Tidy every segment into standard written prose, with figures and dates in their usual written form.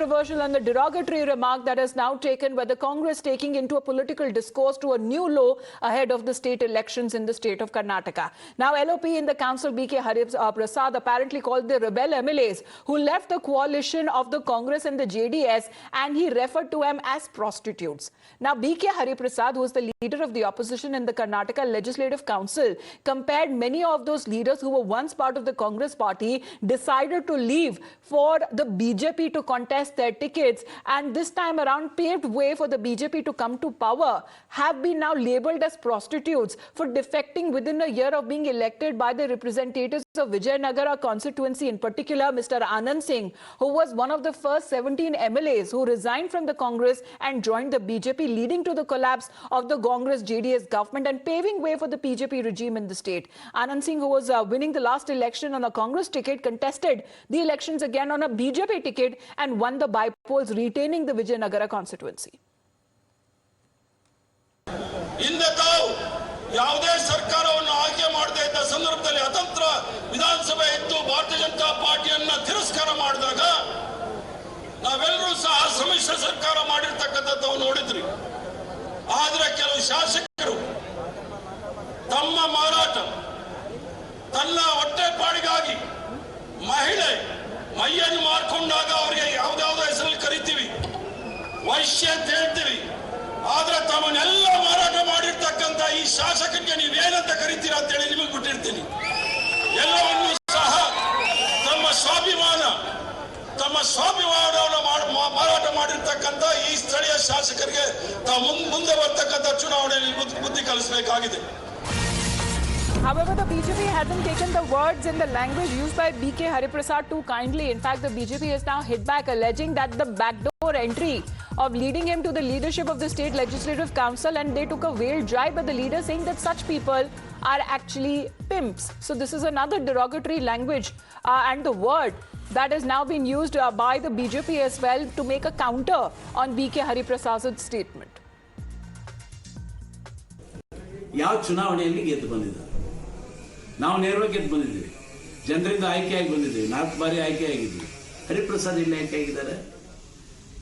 controversial and the derogatory remark that has now taken by the Congress taking into a political discourse to a new law ahead of the state elections in the state of Karnataka. Now, LOP in the council, BK Hariprasad, apparently called the rebel MLAs who left the coalition of the Congress and the JDS, and he referred to them as prostitutes. Now, BK Hariprasad, who is the leader of the opposition in the Karnataka Legislative Council, compared many of those leaders who were once part of the Congress party, decided to leave for the BJP to contest their tickets, and this time around paved way for the BJP to come to power, have been now labelled as prostitutes for defecting within a year of being elected by the representatives of Vijayanagara constituency, in particular Mr. Anand Singh, who was one of the first 17 MLAs who resigned from the Congress and joined the BJP, leading to the collapse of the Congress-JDS government and paving way for the BJP regime in the state. Anand Singh, who was winning the last election on a Congress ticket, contested the elections again on a BJP ticket and won the by-polls, retaining the Vijayanagara constituency. ಯಾವುದೇ ಸರ್ಕಾರವನ್ನು ಆಯ್ಕೆ ಮಾಡದೇ ಇದ್ದ ಸಂದರ್ಭದಲ್ಲಿ ಅತಂತ್ರ ವಿಧಾನಸಭೆ ಇದ್ದು ಭಾರತೀಯ ಜನತಾ ಪಾರ್ಟಿಯನ್ನ ತಿರಸ್ಕಾರ ಮಾಡಿದಾಗ ನಾವೆಲ್ಲರೂ ಸಹ ಸಮ್ಮಿಶ್ರ ಸರ್ಕಾರ ಮಾಡಿರ್ತಕ್ಕಂಥದ್ದು ನೋಡಿದ್ರಿ. ಆದರೆ ಕೆಲವು ಶಾಸಕರು ತಮ್ಮ ಮಾರಾಟ, ತನ್ನ ಹೊಟ್ಟೆಪಾಡಿಗಾಗಿ ಮಹಿಳೆ ಮೈಯನ್ನು ಮಾರ್ಕೊಂಡಾಗ ಅವರಿಗೆ ಯಾವುದಾವುದೋ ಹೆಸರಲ್ಲಿ ಕರಿತೀವಿ, ವೈಶ್ಯ ಅಂತ ಹೇಳ್ತೀವಿ. ಆದ್ರೆ ತಮ್ಮನ್ನೆಲ್ಲ ಮಾರಾಟ ಮಾಡಿರ್ತಕ್ಕಂಥ ಈ ಶಾಸಕರಿಗೆ ನೀವೇನಂತ ಕರಿತೀರಾ ಅಂತ ಹೇಳಿ ನಿಮಗೆ ಬಿಟ್ಟಿರ್ತೀನಿ. ಎಲ್ಲವನ್ನೂ ಸಹ ತಮ್ಮ ಸ್ವಾಭಿಮಾನವನ್ನು ಮಾರಾಟ ಮಾಡಿರ್ತಕ್ಕಂಥ ಈ ಸ್ಥಳೀಯ ಶಾಸಕರಿಗೆ ತಾವು ಮುಂದೆ ಬರ್ತಕ್ಕಂಥ ಚುನಾವಣೆಯಲ್ಲಿ ಬುದ್ಧಿ ಕಲಿಸಬೇಕಾಗಿದೆ. However, the BJP hasn't taken the words in the language used by BK Hariprasad too kindly. In fact, the BJP has now hit back, alleging that the backdoor entry of leading him to the leadership of the State Legislative Council, and they took a veiled jibe at the leader, saying that such people are actually pimps. So this is another derogatory language and the word that has now been used by the BJP as well to make a counter on BK Hariprasad's statement. ಯಾವ ಚುನಾವಣೆಯಲ್ಲಿ ಗೆದ್ದು ಬಂದಿದ್ದಾರೆ? ನಾವು ನೇರವಾಗಿ ಗೆದ್ದು ಬಂದಿದ್ದೀವಿ, ಜನರಿಂದ ಆಯ್ಕೆಯಾಗಿ ಬಂದಿದ್ದೀವಿ, 4 ಬಾರಿ ಆಯ್ಕೆಯಾಗಿದ್ದೀವಿ. ಹರಿಪ್ರಸಾದ್ ಇಲ್ಲಿ ಆಯ್ಕೆಯಾಗಿದ್ದಾರೆ.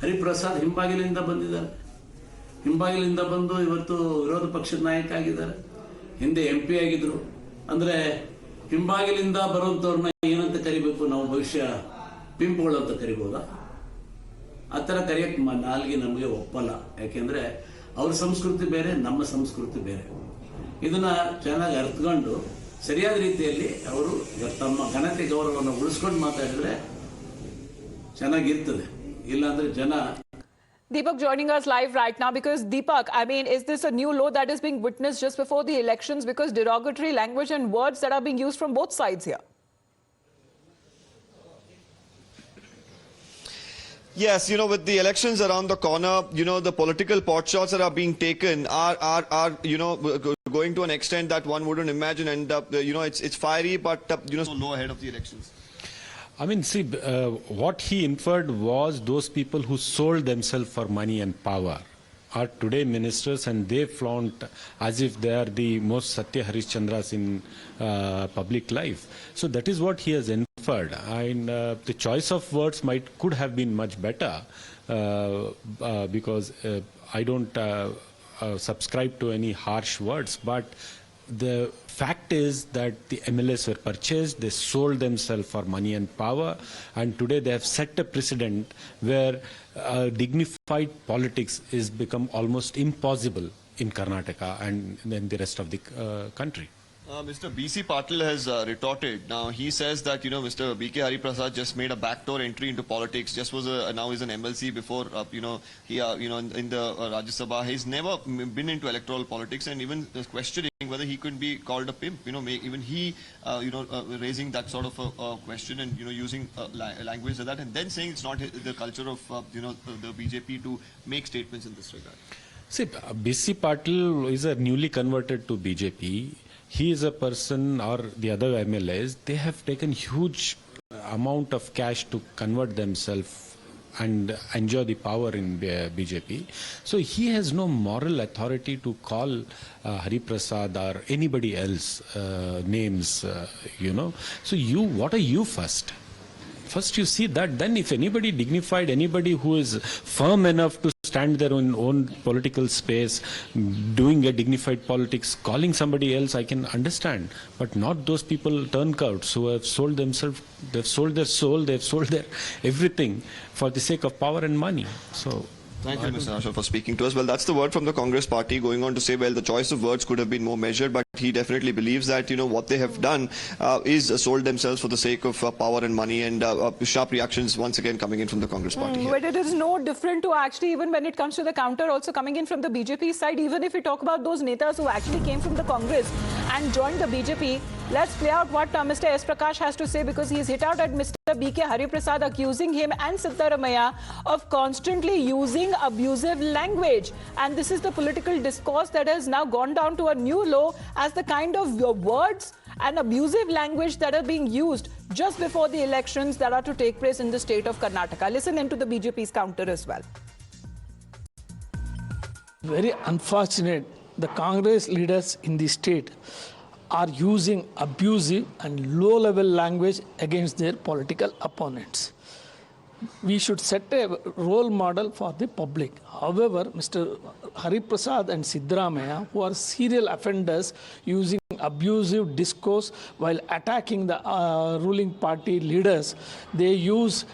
ಹರಿಪ್ರಸಾದ್ ಹಿಂಬಾಗಿಲಿಂದ ಬಂದಿದ್ದಾರೆ. ಹಿಂಬಾಗಿಲಿಂದ ಬಂದು ಇವತ್ತು ವಿರೋಧ ಪಕ್ಷದ ನಾಯಕ ಆಗಿದ್ದಾರೆ. ಹಿಂದೆ MP ಆಗಿದ್ರು. ಅಂದ್ರೆ ಹಿಂಬಾಗಿಲಿಂದ ಬರುವಂತವ್ರನ್ನ ಏನಂತ ಕರಿಬೇಕು? ನಾವು ಭವಿಷ್ಯ ಪಿಂಪ್ಗಳು ಅಂತ ಕರಿಬಹುದಾ? ಆ ಥರ ಕರೆಯಕ್ಕೆ ನಾಲ್ಗೆ ನಮಗೆ ಒಪ್ಪಲ್ಲ. ಯಾಕೆಂದ್ರೆ ಅವ್ರ ಸಂಸ್ಕೃತಿ ಬೇರೆ, ನಮ್ಮ ಸಂಸ್ಕೃತಿ ಬೇರೆ. ಇದನ್ನ ಚೆನ್ನಾಗಿ ಅರ್ಥಕೊಂಡು ಸರಿಯಾದ ರೀತಿಯಲ್ಲಿ ಅವರು ತಮ್ಮ ಘನತೆ ಗೌರವವನ್ನು ಉಳಿಸ್ಕೊಂಡು ಮಾತಾಡಿದ್ರೆ ಚೆನ್ನಾಗಿರ್ತದೆ. ಇಲ್ಲಾಂದ್ರೆ ಜನ. Deepak joining us live right now, because Deepak, I mean, is this a new law that is being witnessed just before the elections, because derogatory language and words that are being used from both sides here? Yes, with the elections around the corner, the political potshots that are being taken are going to an extent that one wouldn't imagine, and it's fiery, but so low ahead of the elections. I mean, see, what he inferred was those people who sold themselves for money and power are today ministers, and they flaunt as if they are the most Satya Harishchandras in public life. So that is what he has inferred, and the choice of words could have been much better, because I don't subscribe to any harsh words, but the fact is that the MLAs were purchased, they sold themselves for money and power, and today they have set a precedent where dignified politics is become almost impossible in Karnataka and in the rest of the country. Mr. BC Patil has retorted. Now he says that Mr. BK Hariprasad just made a backdoor entry into politics. Just was now is an MLC. Before he in the Rajya Sabha, he's never been into electoral politics, and even questioning whether he could be called a pimp. Even he raising that sort of a question, and using language like that, and then saying it's not the culture of the BJP to make statements in this regard. See, BC Patil is a newly converted to BJP. He is a person, or the other MLAs, they have taken huge amount of cash to convert themselves and enjoy the power in BJP. So he has no moral authority to call Hariprasad or anybody else names, So what are you first? First you see that, then if anybody dignified, anybody who is firm enough to stand their own political space, doing a dignified politics, calling somebody else, I can understand. But not those people turnouts who have sold themselves, they've sold their soul, they've sold their everything for the sake of power and money. So. Thank you, Mr. Ashok, for speaking to us. Well, that's the word from the Congress party, going on to say, well, the choice of words could have been more measured, but he definitely believes that, what they have done is sold themselves for the sake of power and money, and sharp reactions once again coming in from the Congress party. But it is no different to actually, even when it comes to the counter also coming in from the BJP side, even if we talk about those netas who actually came from the Congress and joined the BJP, let's play out what Mr. S. Prakash has to say, because he's hit out at Mr. BK Hariprasad, accusing him and Siddaramaiah of constantly using abusive language. And this is the political discourse that has now gone down to a new low, as the kind of words and abusive language that are being used just before the elections that are to take place in the state of Karnataka. Listen into the BJP's counter as well. Very unfortunate, the Congress leaders in the state are using abusive and low-level language against their political opponents. We should set a role model for the public. However, Mr. Hariprasad and Siddaramaiah, who are serial offenders using abusive discourse while attacking the ruling party leaders, they use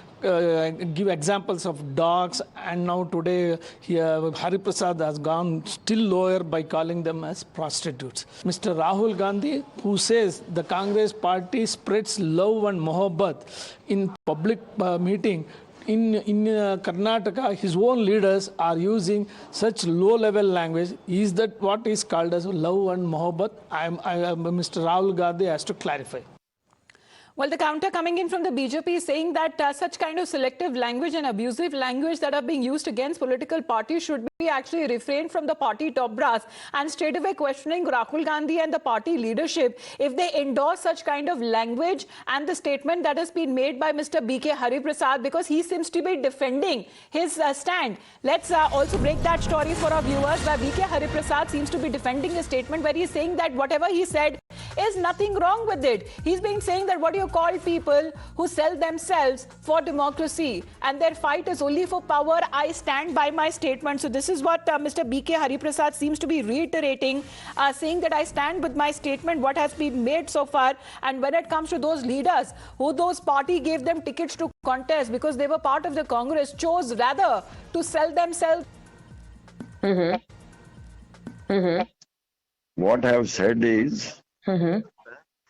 give examples of dogs, and now today Hariprasad has gone still lower by calling them as prostitutes. Mr. Rahul Gandhi, who says the Congress party spreads love and mohabbat in public meeting, in Karnataka, his own leaders are using such low-level language. Is that what is called as love and mohabbat? Mr. Rahul Gandhi has to clarify. Well, the counter coming in from the BJP is saying that such kind of selective language and abusive language that are being used against political parties should be actually refrained from the party top brass, and straight away questioning Rahul Gandhi and the party leadership if they endorse such kind of language and the statement that has been made by Mr. BK Hariprasad, because he seems to be defending his stand. Let's also break that story for our viewers, where BK Hariprasad seems to be defending his statement, where he's saying that whatever he said is nothing wrong with it. He's been saying that what you call people who sell themselves for democracy and their fight is only for power, I stand by my statement. So this is what Mr. BK Hariprasad seems to be reiterating, saying that I stand with my statement, what has been made so far. And when it comes to those leaders who those party gave them tickets to contest because they were part of the Congress, chose rather to sell themselves. What I have said is,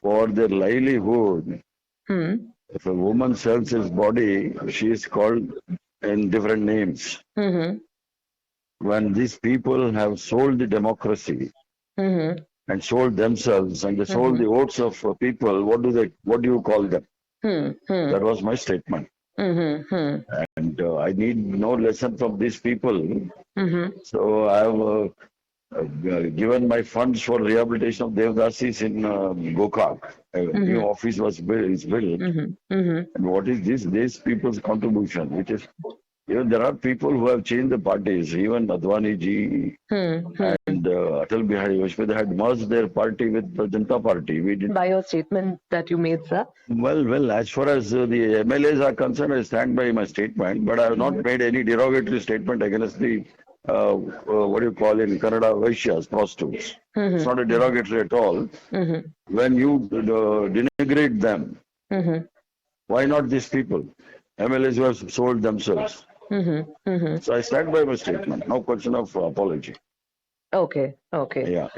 for their livelihood, if a woman sells his body, she is called in different names. When these people have sold the democracy and sold themselves and they sold the votes of people, what do you call them? That was my statement. And I need no lesson from these people. So I have given my funds for rehabilitation of Devdasis in Gokak. A new office was built. And what is this? These people's contribution, which is, there are people who have changed the parties. Even Advani ji and Atal Bihari Vajpayee had merged their party with the Janata Party. We did. By your statement that you made, sir? Well, as far as the MLAs are concerned, I stand by my statement, but I have not made any derogatory statement against the what do you call in Kannada, Vaishyas, prostitutes. It's not a derogatory at all. When you denigrate them, why not these people? MLAs who have sold themselves. So I stand by my statement. No question of apology. Okay. Yeah.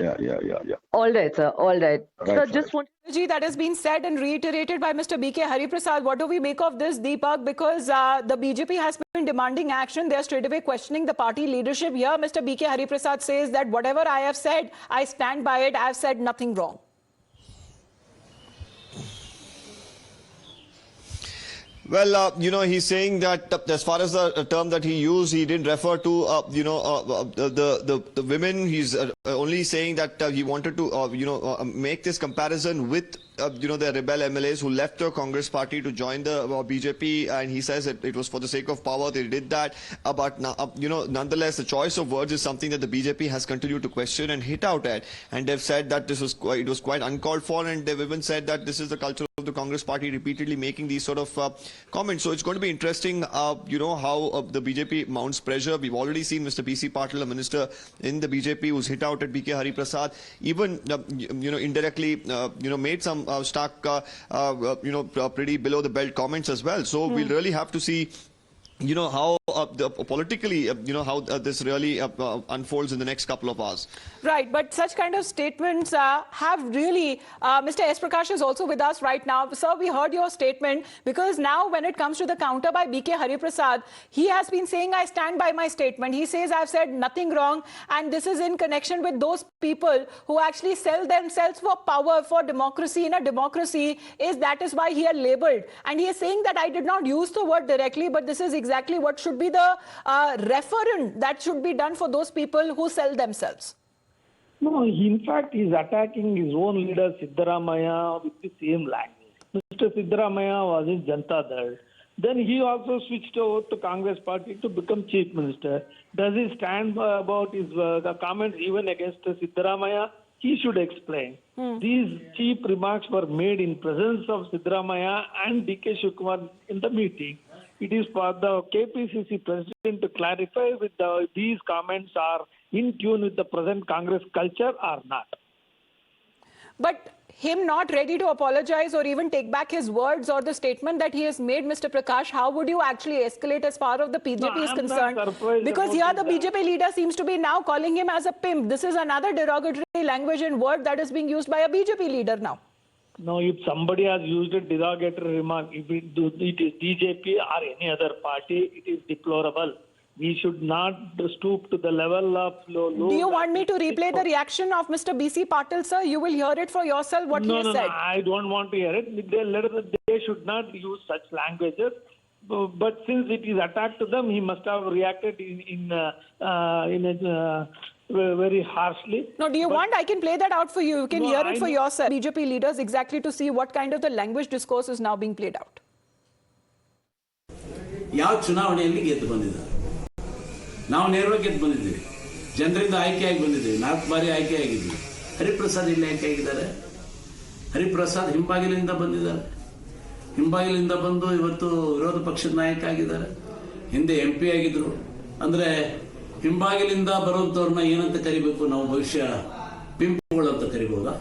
All right, sir. All right. Right, Sir, just want. That has been said and reiterated by Mr. BK Hariprasad. What do we make of this, Deepak? Because the BJP has been demanding action. They are straight away questioning the party leadership. Here, Mr. BK Hariprasad says that whatever I have said, I stand by it. I have said nothing wrong. Well, he's saying that as far as the term that he used, he didn't refer to, the women. He's only saying that he wanted to, make this comparison with the rebel MLAs who left the Congress party to join the BJP, and he says it was for the sake of power they did that. But nonetheless, the choice of words is something that the BJP has continued to question and hit out at, and they've said that it was quite uncalled for, and they've even said that this is the culture of the Congress party repeatedly making these sort of comments. So it's going to be interesting, how the BJP mounts pressure. We've already seen Mr. B.C. Patil, a minister in the BJP, who's hit out at BK Hariprasad, even indirectly made some stark pretty below the belt comments as well. So we'll really have to see how politically, how this really unfolds in the next couple of hours. Right, but such kind of statements have really, Mr. S. Prakash is also with us right now. Sir, we heard your statement, because now when it comes to the counter by BK Hariprasad, he has been saying, I stand by my statement. He says, I've said nothing wrong, and this is in connection with those people who actually sell themselves for power, for democracy. In a democracy, that is why he are labeled. And he is saying that I did not use the word directly, but this is exactly what should be the referent that should be done for those people who sell themselves. No, in fact, he's attacking his own leader, Siddaramaiah, with the same language. Mr. Siddaramaiah was in Janata Dal. Then he also switched over to Congress party to become chief minister. Does he stand about his comments even against Siddaramaiah? He should explain. These cheap remarks were made in presence of Siddaramaiah and DK Shivakumar in the meeting. It is for the KPCC president to clarify whether these comments are in tune with the present Congress culture or not. But him not ready to apologize or even take back his words or the statement that he has made, Mr. Prakash, how would you actually escalate as far as the BJP is concerned? Because here the BJP leader seems to be now calling him as a pimp. This is another derogatory language and word that is being used by a BJP leader now. No, if somebody has used a derogatory remark, if it is BJP or any other party, it is deplorable. We should not stoop to the level of low. Do you want me to replay the reaction of Mr. B.C. Patil, sir? You will hear it for yourself what he has said. No, I don't want to hear it. They should not use such languages. But since it is attacked to them, he must have reacted in a very harshly. No, do you want? I can play that out for you. You can hear it for yourself. BJP leaders exactly to see what kind of the language discourse is now being played out. ಯಾವ ಚುನಾವಣೆಯಲ್ಲಿ ಗೆದ್ದು ಬಂದಿದ್ದಾರೆ? ನಾವು ನೇರವಾಗಿ ಗೆದ್ದು ಬಂದಿದ್ದೀವಿ. ಜನರಿಂದ ಆಯ್ಕೆಯಾಗಿ ಬಂದಿದ್ದೀವಿ. 4 ಬಾರಿ ಆಯ್ಕೆಯಾಗಿದ್ದೀವಿ. ಹರಿಪ್ರಸಾದ್ ಇಲ್ಲಿ ಆಯ್ಕೆಯಾಗಿದ್ದಾರೆ. ಹರಿಪ್ರಸಾದ್ ಹಿಂಬಾಗಿಲಿಂದ ಬಂದಿದ್ದಾರೆ. ಹಿಂಬಾಗಿಲಿಂದ ಬಂದು ಇವತ್ತು ವಿರೋಧ ಪಕ್ಷದ ನಾಯಕ ಆಗಿದ್ದಾರೆ. ಹಿಂದೆ MP ಆಗಿದ್ರು. ಅಂದ್ರೆ ಹಿಂಬಾಗಿಲಿಂದ ಬರುವಂತವ್ರನ್ನ ಏನಂತ ಕರಿಬೇಕು? ನಾವು ಭವಿಷ್ಯ ಪಿಂಪುಗಳು ಅಂತ ಕರಿಬಹುದಾ?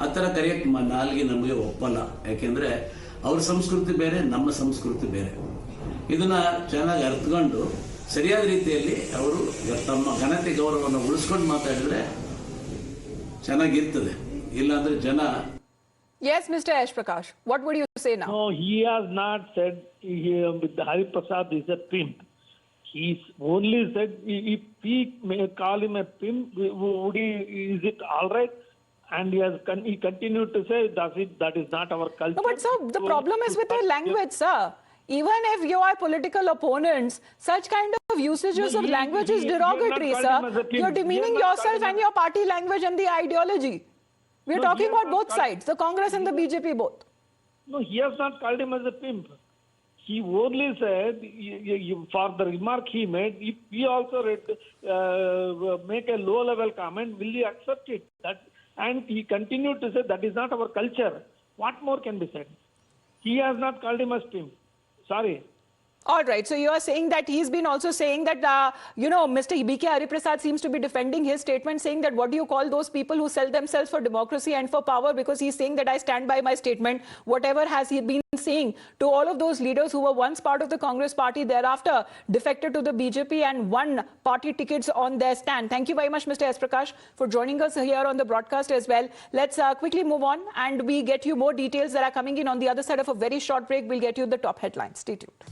ಆ ಥರ ಕರೆಯಕ್ಕೆ ನಾಲ್ಗೆ ನಮಗೆ ಒಪ್ಪಲ್ಲ. ಯಾಕೆಂದ್ರೆ ಅವ್ರ ಸಂಸ್ಕೃತಿ ಬೇರೆ, ನಮ್ಮ ಸಂಸ್ಕೃತಿ ಬೇರೆ. ಇದನ್ನ ಚೆನ್ನಾಗಿ ಅರ್ಥಕೊಂಡು ಸರಿಯಾದ ರೀತಿಯಲ್ಲಿ ಅವರು ತಮ್ಮ ಘನತೆ ಗೌರವವನ್ನು ಉಳಿಸ್ಕೊಂಡು ಮಾತಾಡಿದ್ರೆ ಚೆನ್ನಾಗಿರ್ತದೆ. ಇಲ್ಲಾಂದ್ರೆ ಜನ. Yes, Mr. Ash Prakash, what would you say now? No, he has not said Hariprasad is a pimp. He only said if we may call him a pimp, is it all right? And he continued to say that is not our culture. No, but sir, the problem is with the language, sir. Even if you are political opponents, such kind of usages of language is derogatory, sir. You're demeaning yourself and your party language and the ideology. We're talking about both sides, the Congress and the BJP both. No, he has not called him as a pimp. He only said, for the remark he made, if we also make a low-level comment, will you accept it? And he continued to say that is not our culture. What more can be said? He has not called him as pimp. Sorry. All right. So you are saying that he's been also saying that, Mr. BK Hariprasad seems to be defending his statement, saying that what do you call those people who sell themselves for democracy and for power? Because he's saying that I stand by my statement. Whatever has he been saying to all of those leaders who were once part of the Congress party, thereafter defected to the BJP and won party tickets on their stand. Thank you very much, Mr. S. Prakash, for joining us here on the broadcast as well. Let's quickly move on and we get you more details that are coming in on the other side of a very short break. We'll get you the top headlines. Stay tuned.